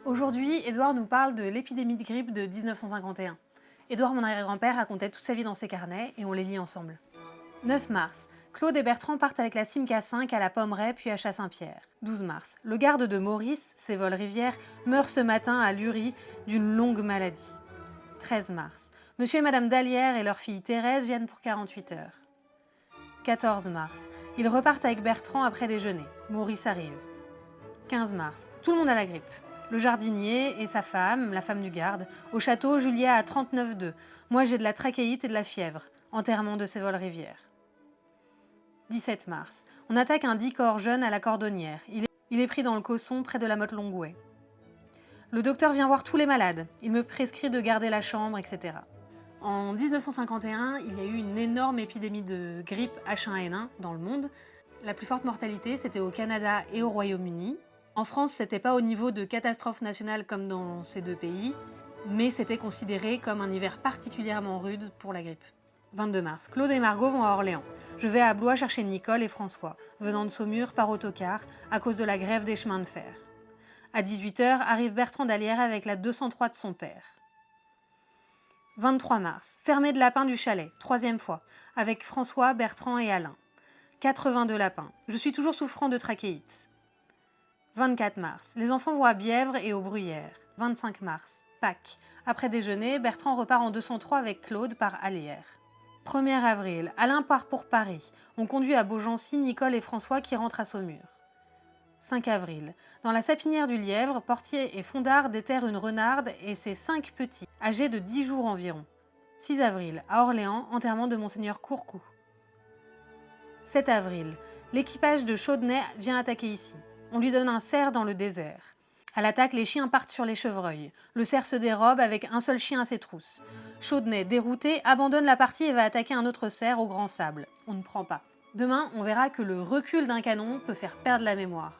Aujourd'hui, Édouard nous parle de l'épidémie de grippe de 1951. Édouard, mon arrière-grand-père, racontait toute sa vie dans ses carnets et on les lit ensemble. 9 mars. Claude et Bertrand partent avec la Simca 5 à la Pommeraye puis à Chat-Saint-Pierre. 12 mars. Le garde de Maurice, Sévol Rivière, meurt ce matin à Lurie d'une longue maladie. 13 mars. Monsieur et Madame Dallière et leur fille Thérèse viennent pour 48 heures. 14 mars. Ils repartent avec Bertrand après déjeuner. Maurice arrive. 15 mars. Tout le monde a la grippe. Le jardinier et sa femme, la femme du garde. Au château, Julia a 39,2. Moi, j'ai de la trachéite et de la fièvre. Enterrement de Sévol Rivière. 17 mars. On attaque un 10 corps jeune à la Cordonnière. Il est pris dans le causson près de la Motte-Longuet. Le docteur vient voir tous les malades. Il me prescrit de garder la chambre, etc. En 1951, il y a eu une énorme épidémie de grippe H1N1 dans le monde. La plus forte mortalité, c'était au Canada et au Royaume-Uni. En France, c'était pas au niveau de catastrophe nationale comme dans ces deux pays, mais c'était considéré comme un hiver particulièrement rude pour la grippe. 22 mars. Claude et Margot vont à Orléans. Je vais à Blois chercher Nicole et François, venant de Saumur par autocar à cause de la grève des chemins de fer. À 18h, arrive Bertrand Dallière avec la 203 de son père. 23 mars. Fermée de lapins du chalet, 3e fois, avec François, Bertrand et Alain. 82 lapins. Je suis toujours souffrant de trachéite. 24 mars. Les enfants vont à Bièvre et aux Bruyères. 25 mars. Pâques. Après déjeuner, Bertrand repart en 203 avec Claude par Allières. 1er avril. Alain part pour Paris. On conduit à Beaugency Nicole et François qui rentrent à Saumur. 5 avril. Dans la sapinière du Lièvre, Portier et Fondard déterrent une renarde et ses 5 petits, âgés de 10 jours environ. 6 avril. À Orléans, enterrement de Monseigneur Courcou. 7 avril. L'équipage de Chaudenay vient attaquer ici. On lui donne un cerf dans le désert. À l'attaque, les chiens partent sur les chevreuils. Le cerf se dérobe avec un seul chien à ses trousses. Chaudenay, dérouté, abandonne la partie et va attaquer un autre cerf au grand sable. On ne prend pas. Demain, on verra que le recul d'un canon peut faire perdre la mémoire.